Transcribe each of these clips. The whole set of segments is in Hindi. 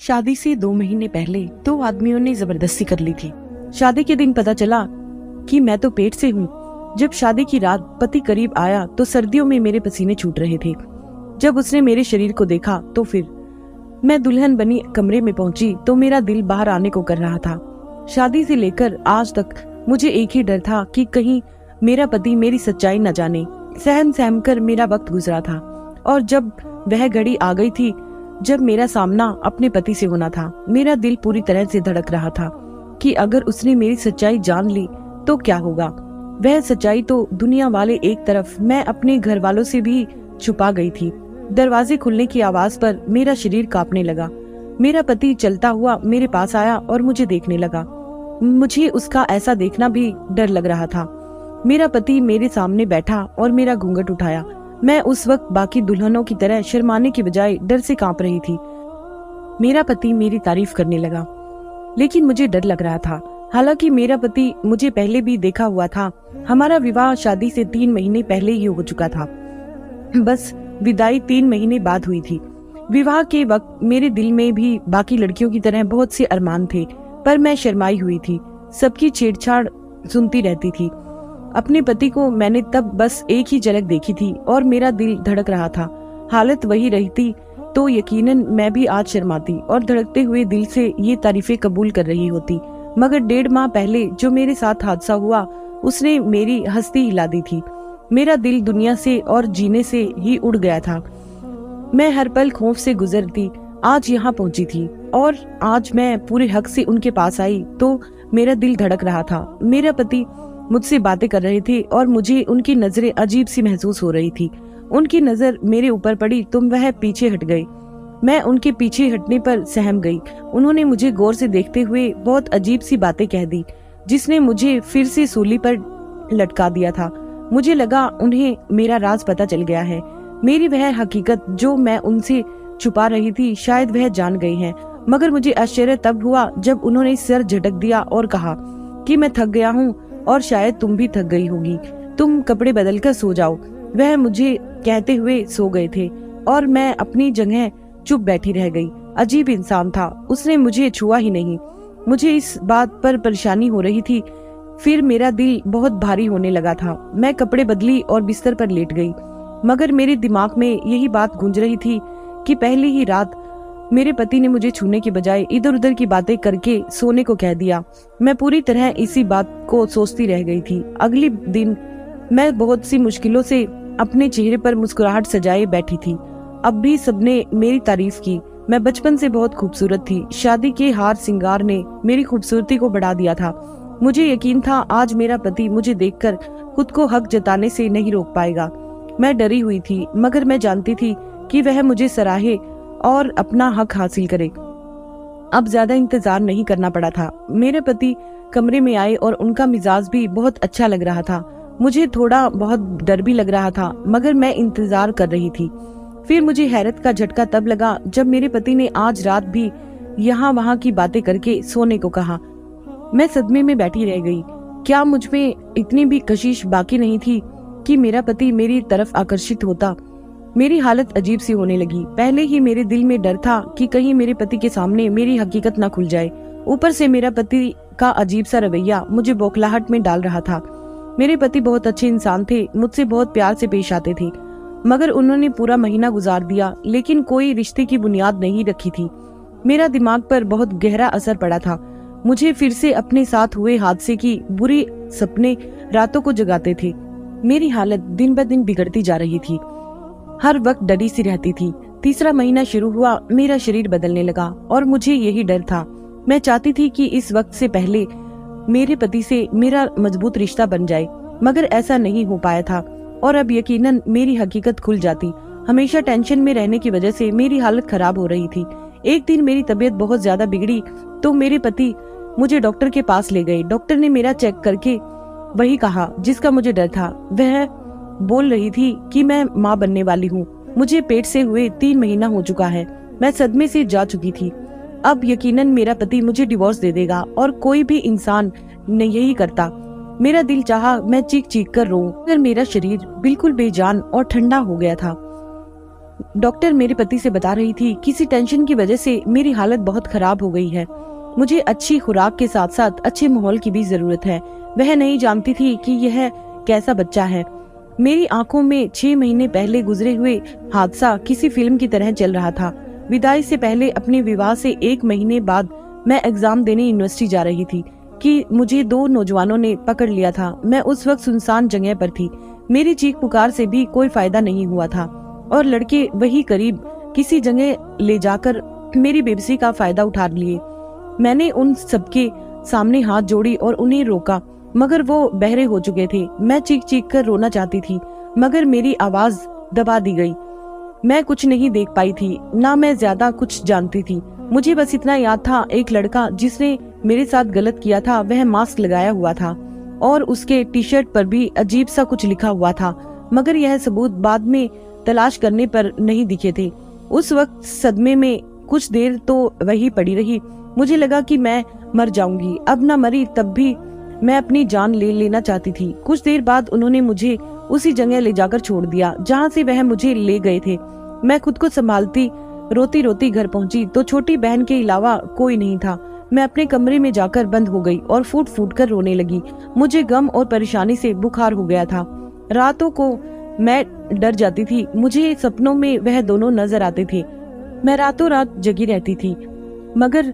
शादी से 2 महीने पहले 2 आदमियों ने जबरदस्ती कर ली थी। शादी के दिन पता चला कि मैं तो पेट से हूँ। जब शादी की रात पति करीब आया तो सर्दियों में मेरे पसीने छूट रहे थे। जब उसने मेरे शरीर को देखा तो फिर मैं दुल्हन बनी कमरे में पहुंची तो मेरा दिल बाहर आने को कर रहा था। शादी से लेकर आज तक मुझे एक ही डर था कि कहीं मेरा पति मेरी सच्चाई न जाने। सहम सहम कर मेरा वक्त गुजरा था और जब वह घड़ी आ गई थी जब मेरा सामना अपने पति से होना था, मेरा दिल पूरी तरह से धड़क रहा था कि अगर उसने मेरी सच्चाई जान ली तो क्या होगा। वह सच्चाई तो दुनिया वाले एक तरफ, मैं अपने घर वालों से भी छुपा गई थी। दरवाजे खुलने की आवाज पर मेरा शरीर कांपने लगा। मेरा पति चलता हुआ मेरे पास आया और मुझे देखने लगा। मुझे उसका ऐसा देखना भी डर लग रहा था। मेरा पति मेरे सामने बैठा और मेरा घूंघट उठाया। मैं उस वक्त बाकी दुल्हनों की तरह शर्माने की बजाय डर से कांप रही थी। मेरा पति मेरी तारीफ करने लगा, लेकिन मुझे डर लग रहा था। हालांकि मेरा पति मुझे पहले भी देखा हुआ था। हमारा विवाह शादी से 3 महीने पहले ही हो चुका था। बस विदाई 3 महीने बाद हुई थी। विवाह के वक्त मेरे दिल में भी बाकी लड़कियों की तरह बहुत से अरमान थे, पर मैं शर्माई हुई थी। सबकी छेड़छाड़ सुनती रहती थी। अपने पति को मैंने तब बस एक ही झलक देखी थी और मेरा दिल धड़क रहा था। हालत वही रहती तो यकीनन मैं भी आज शर्माती और धड़कते हुए दिल से ये तारीफें कबूल कर रही होती। मगर 1.5 माह पहले जो मेरे साथ हादसा हुआ उसने मेरी हस्ती हिला दी थी। मेरा दिल दुनिया से और जीने से ही उड़ गया था। मैं हर पल खौफ से गुजरती आज यहाँ पहुंची थी और आज मैं पूरे हक से उनके पास आई तो मेरा दिल धड़क रहा था। मेरा पति मुझसे बातें कर रहे थे और मुझे उनकी नजरें अजीब सी महसूस हो रही थी। उनकी नजर मेरे ऊपर पड़ी तो वह पीछे हट गए। मैं उनके पीछे हटने पर सहम गई। उन्होंने मुझे गौर से देखते हुए बहुत अजीब सी बातें कह दी, जिसने मुझे फिर से सूली पर लटका दिया था। मुझे लगा उन्हें मेरा राज पता चल गया है। मेरी वह हकीकत जो मैं उनसे छुपा रही थी शायद वह जान गए हैं। मगर मुझे आश्चर्य तब हुआ जब उन्होंने सिर झटक दिया और कहा कि मैं थक गया हूँ और शायद तुम भी थक गई होगी, तुम कपड़े बदलकर सो जाओ। वह मुझे कहते हुए सो गए थे और मैं अपनी जगह चुप बैठी रह गई। अजीब इंसान था, उसने मुझे छुआ ही नहीं। मुझे इस बात पर परेशानी हो रही थी। फिर मेरा दिल बहुत भारी होने लगा था। मैं कपड़े बदली और बिस्तर पर लेट गई। मगर मेरे दिमाग में यही बात गूंज रही थी कि पहली ही रात मेरे पति ने मुझे छूने की बजाय इधर उधर की बातें करके सोने को कह दिया। मैं पूरी तरह इसी बात को सोचती रह गई थी। अगले दिन मैं बहुत सी मुश्किलों से अपने चेहरे पर मुस्कुराहट सजाए बैठी थी। अब भी सबने मेरी तारीफ की। मैं बचपन से बहुत खूबसूरत थी। शादी के हार श्रृंगार ने मेरी खूबसूरती को बढ़ा दिया था। मुझे यकीन था आज मेरा पति मुझे देखकर खुद को हक जताने से नहीं रोक पाएगा। मैं डरी हुई थी, मगर मैं जानती थी कि वह मुझे सराहे और अपना हक हासिल करे। अब ज्यादा इंतजार नहीं करना पड़ा था। मेरे पति कमरे में आए और उनका मिजाज भी बहुत अच्छा लग रहा था। मुझे थोड़ा बहुत डर भी लग रहा था, मगर मैं इंतजार कर रही थी। फिर मुझे हैरत का झटका तब लगा जब मेरे पति ने आज रात भी यहाँ वहाँ की बातें करके सोने को कहा। मैं सदमे में बैठी रह गई। क्या मुझ में इतनी भी कशिश बाकी नहीं थी कि मेरा पति मेरी तरफ आकर्षित होता? मेरी हालत अजीब सी होने लगी। पहले ही मेरे दिल में डर था कि कहीं मेरे पति के सामने मेरी हकीकत न खुल जाए। ऊपर से मेरा पति का अजीब सा रवैया मुझे बौखलाहट में डाल रहा था। मेरे पति बहुत अच्छे इंसान थे, मुझसे बहुत प्यार से पेश आते थे, मगर उन्होंने पूरा महीना गुजार दिया लेकिन कोई रिश्ते की बुनियाद नहीं रखी थी। मेरा दिमाग पर बहुत गहरा असर पड़ा था। मुझे फिर से अपने साथ हुए हादसे की बुरी सपने रातों को जगाते थे। मेरी हालत दिन ब दिन बिगड़ती जा रही थी। हर वक्त डरी सी रहती थी। 3रा महीना शुरू हुआ, मेरा शरीर बदलने लगा और मुझे यही डर था। मैं चाहती थी कि इस वक्त से पहले मेरे पति से मेरा मजबूत रिश्ता बन जाए, मगर ऐसा नहीं हो पाया था और अब यकीनन मेरी हकीकत खुल जाती। हमेशा टेंशन में रहने की वजह से मेरी हालत खराब हो रही थी। एक दिन मेरी तबीयत बहुत ज्यादा बिगड़ी तो मेरे पति मुझे डॉक्टर के पास ले गए। डॉक्टर ने मेरा चेक करके वही कहा जिसका मुझे डर था। वह बोल रही थी कि मैं माँ बनने वाली हूँ। मुझे पेट से हुए 3 महीना हो चुका है। मैं सदमे से जा चुकी थी। अब यकीनन मेरा पति मुझे डिवोर्स दे देगा और कोई भी इंसान नहीं यही करता। मेरा दिल चाहा मैं चीख चीख कर रोऊं, मगर मेरा शरीर बिल्कुल बेजान और ठंडा हो गया था। डॉक्टर मेरे पति से बता रही थी, किसी टेंशन की वजह से मेरी हालत बहुत खराब हो गई है। मुझे अच्छी खुराक के साथ साथ अच्छे माहौल की भी जरूरत है। वह नहीं जानती थी कि यह कैसा बच्चा है। मेरी आंखों में 6 महीने पहले गुजरे हुए हादसा किसी फिल्म की तरह चल रहा था। विदाई से पहले अपने विवाह से 1 महीने बाद मैं एग्जाम देने यूनिवर्सिटी जा रही थी कि मुझे 2 नौजवानों ने पकड़ लिया था। मैं उस वक्त सुनसान जगह पर थी। मेरी चीख पुकार से भी कोई फायदा नहीं हुआ था और लड़के वही करीब किसी जगह ले जाकर मेरी बेबसी का फायदा उठा लिए। मैंने उन सबके सामने हाथ जोड़ी और उन्हें रोका, मगर वो बहरे हो चुके थे। मैं चीख चीख कर रोना चाहती थी, मगर मेरी आवाज दबा दी गई। मैं कुछ नहीं देख पाई थी, ना मैं ज्यादा कुछ जानती थी। मुझे बस इतना याद था, एक लड़का जिसने मेरे साथ गलत किया था वह मास्क लगाया हुआ था और उसके टी शर्ट पर भी अजीब सा कुछ लिखा हुआ था, मगर यह सबूत बाद में तलाश करने पर नहीं दिखे थे। उस वक्त सदमे में कुछ देर तो वही पड़ी रही। मुझे लगा कि मैं मर जाऊंगी। अब न मरी तब भी मैं अपनी जान ले लेना चाहती थी। कुछ देर बाद उन्होंने मुझे उसी जगह ले जाकर छोड़ दिया जहाँ से वह मुझे ले गए थे। मैं खुद को संभालती रोती रोती घर पहुंची तो छोटी बहन के अलावा कोई नहीं था। मैं अपने कमरे में जाकर बंद हो गई और फूट फूट कर रोने लगी। मुझे गम और परेशानी से बुखार हो गया था। रातों को मैं डर जाती थी। मुझे सपनों में वह दोनों नजर आते थे। मैं रातों रात जगी रहती थी, मगर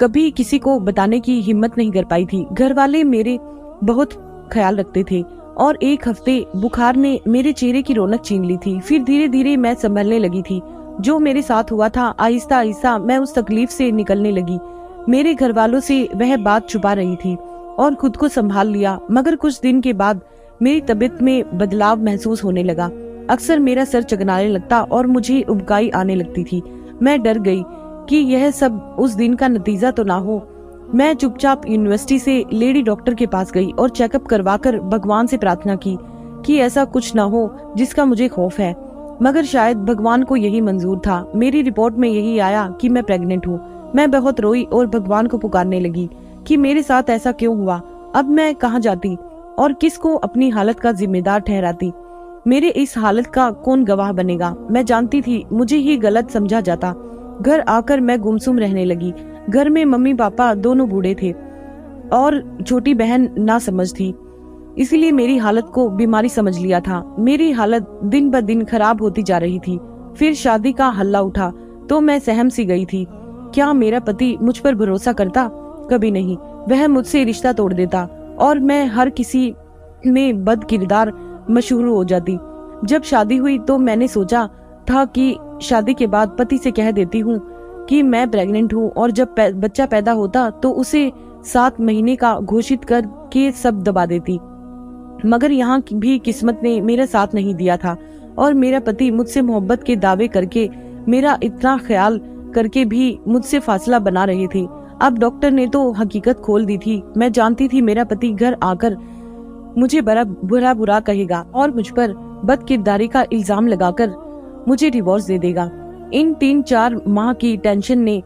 कभी किसी को बताने की हिम्मत नहीं कर पाई थी। घर वाले मेरे बहुत ख्याल रखते थे और 1 हफ्ते बुखार ने मेरे चेहरे की रौनक छीन ली थी। फिर धीरे धीरे मैं संभलने लगी थी। जो मेरे साथ हुआ था, आहिस्ता आहिस्ता मैं उस तकलीफ से निकलने लगी। मेरे घर वालों से वह बात छुपा रही थी और खुद को संभाल लिया, मगर कुछ दिन के बाद मेरी तबीयत में बदलाव महसूस होने लगा। अक्सर मेरा सर चकराने लगता और मुझे उबकाई आने लगती थी। मैं डर गई कि यह सब उस दिन का नतीजा तो ना हो। मैं चुपचाप यूनिवर्सिटी से लेडी डॉक्टर के पास गई और चेकअप करवाकर भगवान से प्रार्थना की कि ऐसा कुछ ना हो जिसका मुझे खौफ है, मगर शायद भगवान को यही मंजूर था। मेरी रिपोर्ट में यही आया कि मैं प्रेग्नेंट हूँ। मैं बहुत रोई और भगवान को पुकारने लगी कि मेरे साथ ऐसा क्यों हुआ। अब मैं कहाँ जाती और किसको अपनी हालत का जिम्मेदार ठहराती। मेरे इस हालत का कौन गवाह बनेगा। मैं जानती थी मुझे ही गलत समझा जाता। घर आकर मैं गुमसुम रहने लगी। घर में मम्मी पापा दोनों बूढ़े थे और छोटी बहन ना समझ थी, इसलिए मेरी हालत को बीमारी समझ लिया था। मेरी हालत दिन ब दिन खराब होती जा रही थी। फिर शादी का हल्ला उठा तो मैं सहम सी गई थी। क्या मेरा पति मुझ पर भरोसा करता? कभी नहीं। वह मुझसे रिश्ता तोड़ देता और मैं हर किसी में बद किरदार मशहूर हो जाती। जब शादी हुई तो मैंने सोचा था कि शादी के बाद पति से कह देती हूँ कि मैं प्रेग्नेंट हूँ और जब बच्चा पैदा होता तो उसे 7 महीने का घोषित करके सब दबा देती। मगर यहाँ भी किस्मत ने मेरा साथ नहीं दिया था और मेरा पति मुझसे मोहब्बत के दावे करके, मेरा इतना ख्याल करके भी मुझसे फासला बना रहे थे। अब डॉक्टर ने तो हकीकत खोल दी थी। मैं जानती थी मेरा पति घर आकर मुझे बड़ा बुरा कहेगा और मुझ पर बदकिरदारी का इल्जाम लगाकर मुझे डिवोर्स दे देगा। इन 3-4 माह की टेंशन ने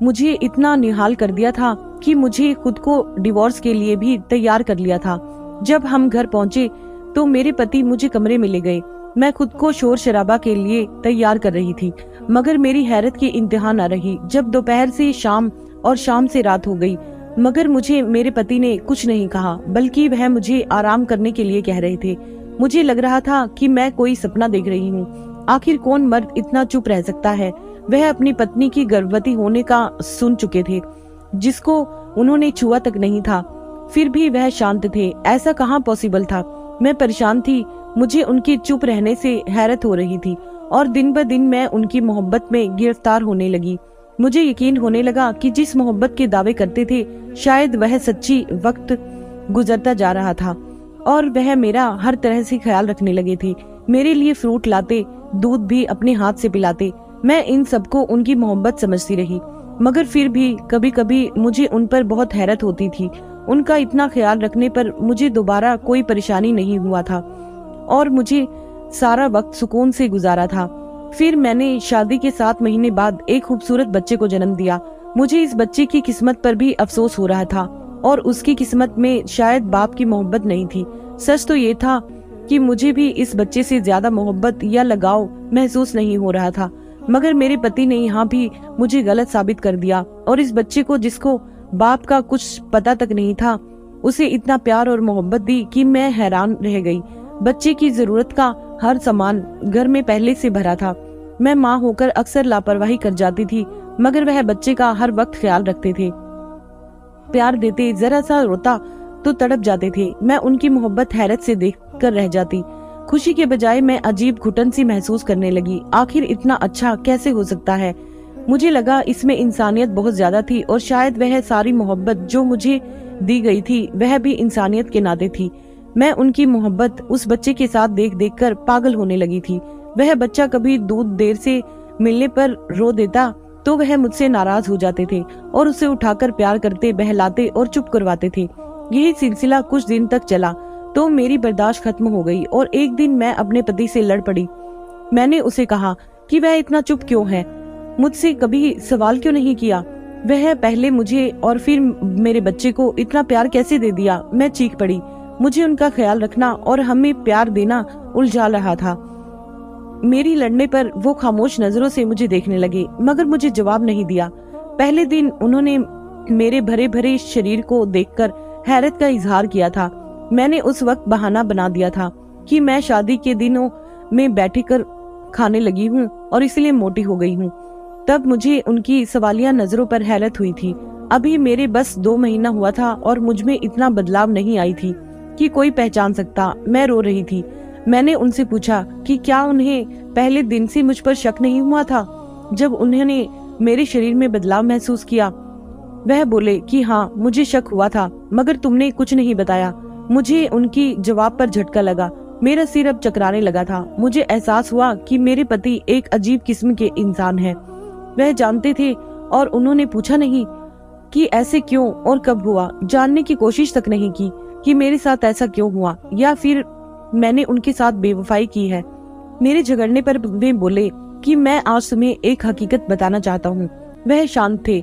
मुझे इतना निहाल कर दिया था कि मुझे खुद को डिवोर्स के लिए भी तैयार कर लिया था। जब हम घर पहुंचे तो मेरे पति मुझे कमरे में ले गए। मैं खुद को शोर शराबा के लिए तैयार कर रही थी, मगर मेरी हैरत की इंतहा न रही जब दोपहर से शाम और शाम से रात हो गई। मगर मुझे मेरे पति ने कुछ नहीं कहा, बल्कि वह मुझे आराम करने के लिए कह रहे थे। मुझे लग रहा था कि मैं कोई सपना देख रही हूँ। आखिर कौन मर्द इतना चुप रह सकता है। वह अपनी पत्नी की गर्भवती होने का सुन चुके थे, जिसको उन्होंने छुआ तक नहीं था, फिर भी वह शांत थे। ऐसा कहाँ पॉसिबल था। मैं परेशान थी। मुझे उनके चुप रहने से हैरत हो रही थी और दिन ब दिन मैं उनकी मोहब्बत में गिरफ्तार होने लगी। मुझे यकीन होने लगा कि जिस मोहब्बत के दावे करते थे शायद वह सच्ची। वक्त गुजरता जा रहा था और वह मेरा हर तरह से ख्याल रखने लगे थे। मेरे लिए फ्रूट लाते, दूध भी अपने हाथ से पिलाते। मैं इन सबको उनकी मोहब्बत समझती रही, मगर फिर भी कभी कभी मुझे उन पर बहुत हैरत होती थी। उनका इतना ख्याल रखने पर मुझे दोबारा कोई परेशानी नहीं हुआ था और मुझे सारा वक्त सुकून से गुजारा था। फिर मैंने शादी के 7 महीने बाद एक खूबसूरत बच्चे को जन्म दिया। मुझे इस बच्चे की किस्मत पर भी अफसोस हो रहा था और उसकी किस्मत में शायद बाप की मोहब्बत नहीं थी। सच तो ये था कि मुझे भी इस बच्चे से ज्यादा मोहब्बत या लगाव महसूस नहीं हो रहा था। मगर मेरे पति ने यहाँ भी मुझे गलत साबित कर दिया और इस बच्चे को, जिसको बाप का कुछ पता तक नहीं था, उसे इतना प्यार और मोहब्बत दी कि मैं हैरान रह गई। बच्चे की जरूरत का हर सामान घर में पहले से भरा था। मैं माँ होकर अक्सर लापरवाही कर जाती थी, मगर वह बच्चे का हर वक्त ख्याल रखते थे, प्यार देते, जरा सा रोता तो तड़प जाते थे। मैं उनकी मोहब्बत हैरत से देख कर रह जाती। खुशी के बजाय मैं अजीब घुटन सी महसूस करने लगी। आखिर इतना अच्छा कैसे हो सकता है? मुझे लगा इसमें इंसानियत बहुत ज्यादा थी और शायद वह सारी मोहब्बत जो मुझे दी गई थी वह भी इंसानियत के नाते थी। मैं उनकी मोहब्बत उस बच्चे के साथ देख देख कर पागल होने लगी थी। वह बच्चा कभी दूध देर से मिलने पर रो देता तो वह मुझसे नाराज हो जाते थे और उसे उठाकर प्यार करते, बहलाते और चुप करवाते थे। यही सिलसिला कुछ दिन तक चला तो मेरी बर्दाश्त खत्म हो गई और एक दिन मैं अपने पति से लड़ पड़ी। मैंने उसे कहा कि वह इतना चुप क्यों है, मुझसे कभी सवाल क्यों नहीं किया, वह पहले मुझे और फिर मेरे बच्चे को इतना प्यार कैसे दे दिया। मैं चीख पड़ी। मुझे उनका ख्याल रखना और हमें प्यार देना उलझा रहा था। मेरी लड़ने पर वो खामोश नजरों से मुझे देखने लगे, मगर मुझे जवाब नहीं दिया। पहले दिन उन्होंने मेरे भरे भरे शरीर को देखकर हैरत का इजहार किया था। मैंने उस वक्त बहाना बना दिया था कि मैं शादी के दिनों में बैठ कर खाने लगी हूँ और इसलिए मोटी हो गई हूँ। तब मुझे उनकी सवालिया नजरों पर हैरत हुई थी। अभी मेरे बस 2 महीना हुआ था और मुझ में इतना बदलाव नहीं आई थी कि कोई पहचान सकता। मैं रो रही थी। मैंने उनसे पूछा कि क्या उन्हें पहले दिन से मुझ पर शक नहीं हुआ था जब उन्होंने मेरे शरीर में बदलाव महसूस किया। वह बोले कि हाँ, मुझे शक हुआ था, मगर तुमने कुछ नहीं बताया। मुझे उनकी जवाब पर झटका लगा। मेरा सिर अब चकराने लगा था। मुझे एहसास हुआ कि मेरे पति एक अजीब किस्म के इंसान हैं। वह जानते थे और उन्होंने पूछा नहीं कि ऐसे क्यों और कब हुआ। जानने की कोशिश तक नहीं की कि मेरे साथ ऐसा क्यों हुआ या फिर मैंने उनके साथ बेवफाई की है। मेरे झगड़ने पर वे बोले कि मैं आज तुम्हें एक हकीकत बताना चाहता हूँ। वह शांत थे।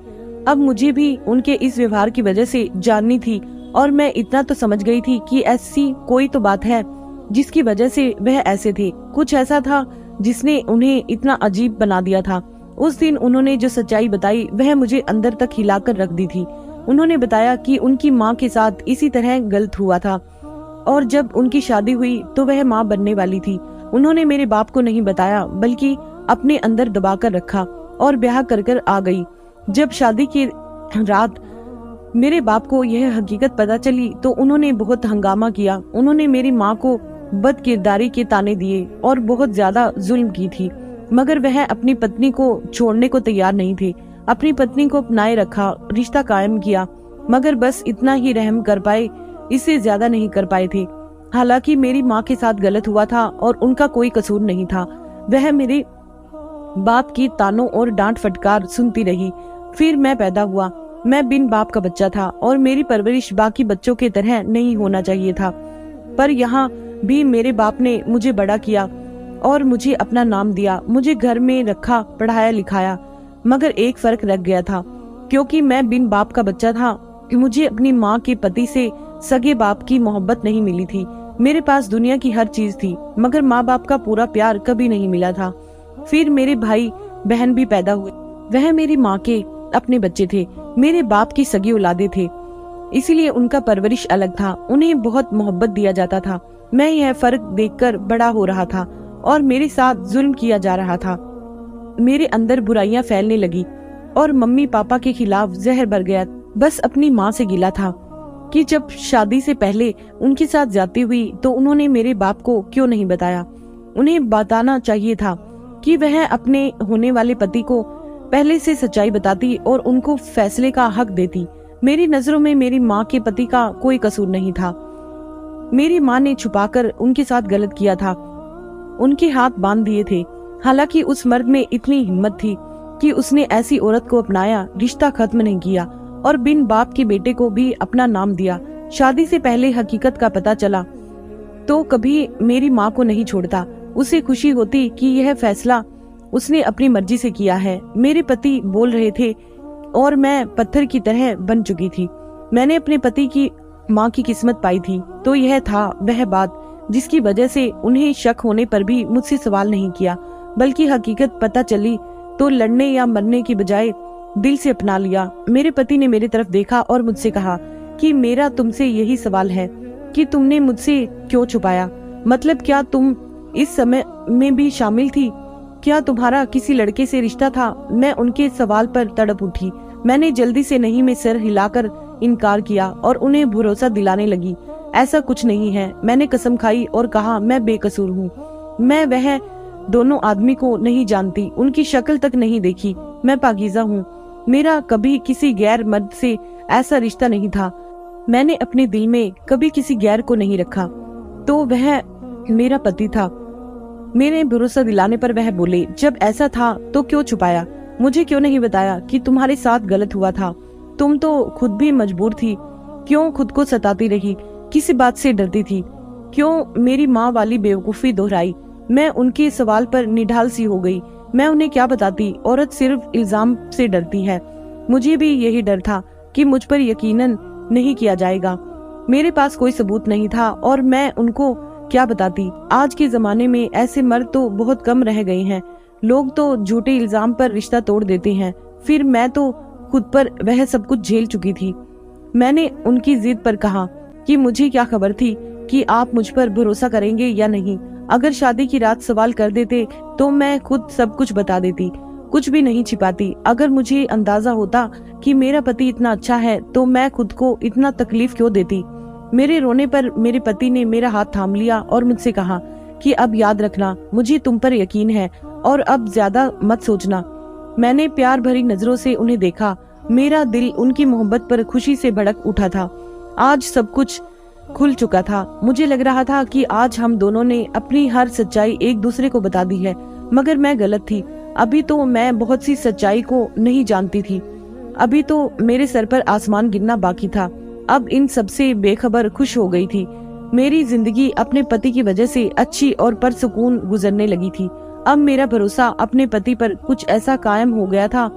अब मुझे भी उनके इस व्यवहार की वजह से जाननी थी और मैं इतना तो समझ गई थी कि ऐसी कोई तो बात है जिसकी वजह से वह ऐसे थे। कुछ ऐसा था जिसने उन्हें इतना अजीब बना दिया था। उस दिन उन्होंने जो सच्चाई बताई वह मुझे अंदर तक हिलाकर रख दी थी। उन्होंने बताया कि उनकी माँ के साथ इसी तरह गलत हुआ था और जब उनकी शादी हुई तो वह माँ बनने वाली थी। उन्होंने मेरे बाप को नहीं बताया बल्कि अपने अंदर दबाकर रखा और ब्याह कर कर आ गई। जब शादी की रात मेरे बाप को यह हकीकत पता चली तो उन्होंने बहुत हंगामा किया। उन्होंने मेरी माँ को बदकिरदारी के ताने दिए और बहुत ज्यादा जुल्म की थी, मगर वह अपनी पत्नी को छोड़ने को तैयार नहीं थे। अपनी पत्नी को अपनाए रखा, रिश्ता कायम किया, मगर बस इतना ही रहम कर पाए, इससे ज्यादा नहीं कर पाए थे। हालांकि मेरी माँ के साथ गलत हुआ था और उनका कोई कसूर नहीं था। वह मेरे बाप की तानों और डांट फटकार सुनती रही। फिर मैं पैदा हुआ। मैं बिन बाप का बच्चा था और मेरी परवरिश बाकी बच्चों की तरह नहीं होना चाहिए था, पर यहाँ भी मेरे बाप ने मुझे बड़ा किया और मुझे अपना नाम दिया। मुझे घर में रखा, पढ़ाया लिखाया, मगर एक फर्क रह गया था। क्योंकि मैं बिन बाप का बच्चा था, मुझे अपनी माँ के पति से सगे बाप की मोहब्बत नहीं मिली थी। मेरे पास दुनिया की हर चीज थी, मगर माँ बाप का पूरा प्यार कभी नहीं मिला था। फिर मेरे भाई बहन भी पैदा हुए। वह मेरी माँ के अपने बच्चे थे, मेरे बाप की सगी औलादे थे, इसीलिए उनका परवरिश अलग था। उन्हें बहुत मोहब्बत दिया जाता था। मैं यह फर्क देखकर बड़ा हो रहा था और मेरे साथ जुल्म किया जा रहा था। मेरे अंदर बुराइयां फैलने लगी और मम्मी पापा के खिलाफ जहर भर गया। बस अपनी माँ से गिला था कि जब शादी से पहले उनके साथ जाती हुई तो उन्होंने मेरे बाप को क्यों नहीं बताया। उन्हें बताना चाहिए था कि वह अपने होने वाले पति को पहले से सच्चाई बताती और उनको फैसले का हक देती। मेरी नजरों में मेरी माँ के पति का कोई कसूर नहीं था। मेरी माँ ने छुपाकर उनके साथ गलत किया था, उनके हाथ बांध दिए थे। हालांकि उस मर्द में इतनी हिम्मत थी कि उसने ऐसी औरत को अपनाया, रिश्ता खत्म नहीं किया और बिन बाप के बेटे को भी अपना नाम दिया। शादी से पहले हकीकत का पता चला तो कभी मेरी माँ को नहीं छोड़ता। उसे खुशी होती कि यह फैसला उसने अपनी मर्जी से किया है। मेरे पति बोल रहे थे और मैं पत्थर की तरह बन चुकी थी। मैंने अपने पति की माँ की किस्मत पाई थी तो यह था वह बात जिसकी वजह से उन्हें शक होने पर भी मुझसे सवाल नहीं किया, बल्कि हकीकत पता चली तो लड़ने या मरने की बजाय दिल से अपना लिया। मेरे पति ने मेरी तरफ देखा और मुझसे कहा कि मेरा तुमसे यही सवाल है कि तुमने मुझसे क्यों छुपाया? मतलब क्या तुम इस समय में भी शामिल थी? क्या तुम्हारा किसी लड़के से रिश्ता था? मैं उनके सवाल पर तड़प उठी। मैंने जल्दी से नहीं में सिर हिलाकर इनकार किया और उन्हें भरोसा दिलाने लगी, ऐसा कुछ नहीं है। मैंने कसम खाई और कहा, मैं बेकसूर हूँ। मैं वह दोनों आदमी को नहीं जानती, उनकी शक्ल तक नहीं देखी। मैं पाकीज़ा हूँ। मेरा कभी किसी गैर मर्द से ऐसा रिश्ता नहीं था। मैंने अपने दिल में कभी किसी गैर को नहीं रखा। तो वह मेरा पति था। मेरे भरोसा दिलाने पर वह बोले, जब ऐसा था तो क्यों छुपाया? मुझे क्यों नहीं बताया कि तुम्हारे साथ गलत हुआ था? तुम तो खुद भी मजबूर थी। क्यों खुद को सताती रही? किसी बात से डरती थी? क्यों मेरी माँ वाली बेवकूफी दोहराई? मैं उनके सवाल पर निढाल सी हो गई। मैं उन्हें क्या बताती? औरत सिर्फ इल्जाम से डरती है। मुझे भी यही डर था कि मुझ पर यकीनन नहीं किया जाएगा। मेरे पास कोई सबूत नहीं था और मैं उनको क्या बताती? आज के जमाने में ऐसे मर्द तो बहुत कम रह गए हैं। लोग तो झूठे इल्जाम पर रिश्ता तोड़ देते हैं। फिर मैं तो खुद पर वह सब कुछ झेल चुकी थी। मैंने उनकी जिद पर कहा कि मुझे क्या खबर थी कि आप मुझ पर भरोसा करेंगे या नहीं। अगर शादी की रात सवाल कर देते तो मैं खुद सब कुछ बता देती, कुछ भी नहीं छिपाती। अगर मुझे अंदाजा होता कि मेरा पति इतना अच्छा है तो मैं खुद को इतना तकलीफ क्यों देती? मेरे रोने पर मेरे पति ने मेरा हाथ थाम लिया और मुझसे कहा कि अब याद रखना, मुझे तुम पर यकीन है और अब ज्यादा मत सोचना। मैंने प्यार भरी नजरों से उन्हें देखा। मेरा दिल उनकी मोहब्बत पर खुशी से भड़क उठा था। आज सब कुछ खुल चुका था। मुझे लग रहा था कि आज हम दोनों ने अपनी हर सच्चाई एक दूसरे को बता दी है, मगर मैं गलत थी। अभी तो मैं बहुत सी सच्चाई को नहीं जानती थी। अभी तो मेरे सर पर आसमान गिरना बाकी था। अब इन सबसे बेखबर खुश हो गई थी। मेरी जिंदगी अपने पति की वजह से अच्छी और परसुकून गुजरने लगी थी। अब मेरा भरोसा अपने पति पर कुछ ऐसा कायम हो गया था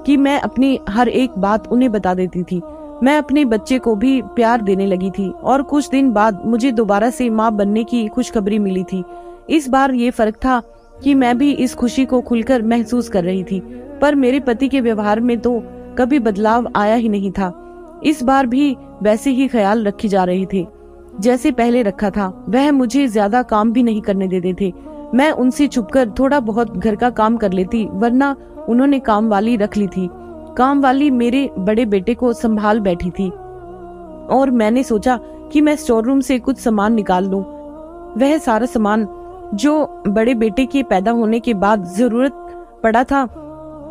कि मैं अपनी हर एक बात उन्हें बता देती थी। मैं अपने बच्चे को भी प्यार देने लगी थी और कुछ दिन बाद मुझे दोबारा से माँ बनने की खुशखबरी मिली थी। इस बार ये फर्क था कि मैं भी इस खुशी को खुलकर महसूस कर रही थी, पर मेरे पति के व्यवहार में तो कभी बदलाव आया ही नहीं था। इस बार भी वैसे ही ख्याल रखे जा रहे थे जैसे पहले रखा था। वह मुझे ज्यादा काम भी नहीं करने देते थे। मैं उनसे छुपकर थोड़ा बहुत घर का काम कर लेती, वरना उन्होंने काम वाली रख ली थी। काम वाली मेरे बड़े बेटे को संभाल बैठी थी और मैंने सोचा कि मैं स्टोर रूम से कुछ सामान निकाल लूं। वह सारा सामान जो बड़े बेटे के पैदा होने के बाद जरूरत पड़ा था।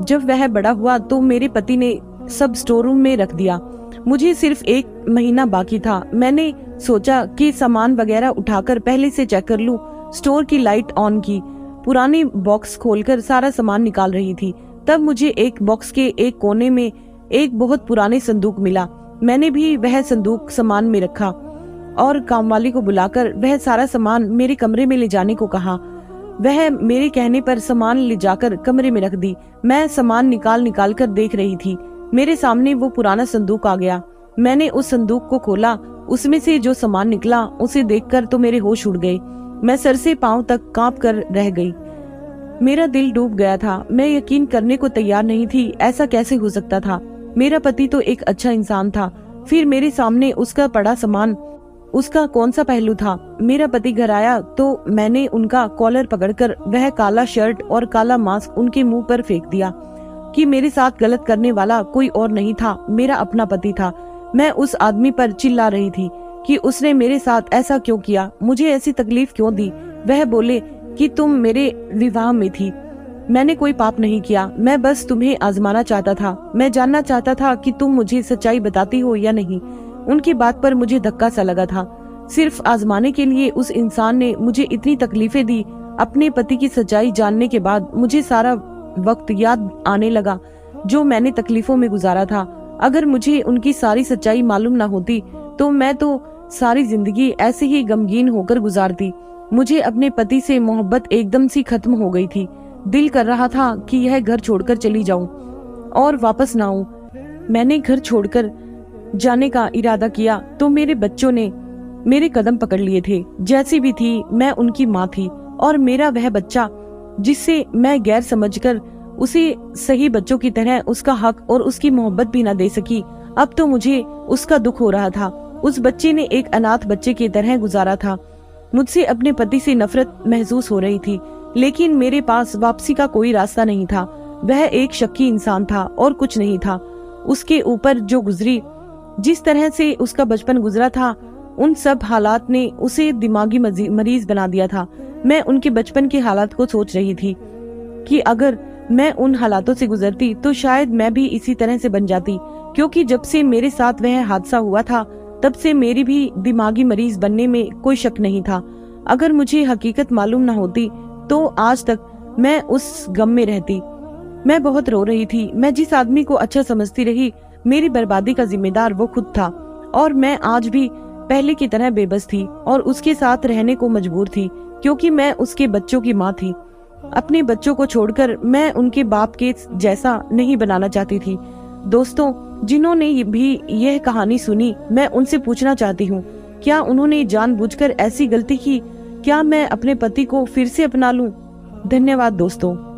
जब वह बड़ा हुआ तो मेरे पति ने सब स्टोर रूम में रख दिया। मुझे सिर्फ 1 महीना बाकी था। मैंने सोचा कि सामान वगैरह उठाकर पहले से चेक कर लूं। स्टोर की लाइट ऑन की, पुरानी बॉक्स खोलकर सारा सामान निकाल रही थी। तब मुझे एक बॉक्स के एक कोने में एक बहुत पुराने संदूक मिला। मैंने भी वह संदूक सामान में रखा और कामवाली को बुलाकर वह सारा सामान मेरे कमरे में ले जाने को कहा। वह मेरे कहने पर सामान ले जाकर कमरे में रख दी। मैं सामान निकाल कर देख रही थी। मेरे सामने वो पुराना संदूक आ गया। मैंने उस संदूक को खोला। उसमें से जो सामान निकला उसे देखकर तो मेरे होश उड़ गए। मैं सर से पांव तक कांप कर रह गई। मेरा दिल डूब गया था। मैं यकीन करने को तैयार नहीं थी। ऐसा कैसे हो सकता था? मेरा पति तो एक अच्छा इंसान था, फिर मेरे सामने उसका पड़ा सामान। उसका कौन सा पहलू था? मेरा पति घर आया तो मैंने उनका कॉलर पकड़कर वह काला शर्ट और काला मास्क उनके मुंह पर फेंक दिया कि मेरे साथ गलत करने वाला कोई और नहीं था, मेरा अपना पति था। मैं उस आदमी पर चिल्ला रही थी कि उसने मेरे साथ ऐसा क्यों किया, मुझे ऐसी तकलीफ क्यों दी। वह बोले कि तुम मेरे विवाह में थी। मैंने कोई पाप नहीं किया, मैं बस तुम्हें आजमाना चाहता था। मैं जानना चाहता था कि तुम मुझे सच्चाई बताती हो या नहीं। उनकी बात पर मुझे धक्का सा लगा था। सिर्फ आजमाने के लिए उस इंसान ने मुझे इतनी तकलीफें दी। अपने पति की सच्चाई जानने के बाद मुझे सारा वक्त याद आने लगा जो मैंने तकलीफों में गुजारा था। अगर मुझे उनकी सारी सच्चाई मालूम ना होती तो मैं तो सारी जिंदगी ऐसे ही गमगीन होकर गुजारती। मुझे अपने पति से मोहब्बत एकदम से खत्म हो गई थी। दिल कर रहा था कि यह घर छोड़कर चली जाऊं और वापस ना आऊं। मैंने घर छोड़कर जाने का इरादा किया तो मेरे बच्चों ने मेरे कदम पकड़ लिए थे। जैसी भी थी मैं उनकी माँ थी और मेरा वह बच्चा जिससे मैं गैर समझकर उसे सही बच्चों की तरह उसका हक और उसकी मोहब्बत भी न दे सकी, अब तो मुझे उसका दुख हो रहा था। उस बच्चे ने एक अनाथ बच्चे की तरह गुजारा था। मुझसे अपने पति से नफरत महसूस हो रही थी, लेकिन मेरे पास वापसी का कोई रास्ता नहीं था। वह एक शक्की इंसान था और कुछ नहीं था। उसके ऊपर जो गुजरी, जिस तरह से उसका बचपन गुजरा था, उन सब हालात ने उसे दिमागी मरीज बना दिया था। मैं उनके बचपन के हालात को सोच रही थी कि अगर मैं उन हालातों से गुजरती तो शायद मैं भी इसी तरह से बन जाती, क्योंकि जब से मेरे साथ वह हादसा हुआ था तब से मेरी भी दिमागी मरीज बनने में कोई शक नहीं था। अगर मुझे हकीकत मालूम न होती तो आज तक मैं उस गम में रहती। मैं बहुत रो रही थी। मैं जिस आदमी को अच्छा समझती रही, मेरी बर्बादी का जिम्मेदार वो खुद था और मैं आज भी पहले की तरह बेबस थी और उसके साथ रहने को मजबूर थी, क्योंकि मैं उसके बच्चों की माँ थी। अपने बच्चों को छोड़कर मैं उनके बाप के जैसा नहीं बनाना चाहती थी। दोस्तों, जिन्होंने भी यह कहानी सुनी, मैं उनसे पूछना चाहती हूँ, क्या उन्होंने जानबूझकर ऐसी गलती की? क्या मैं अपने पति को फिर से अपना लूं? धन्यवाद दोस्तों।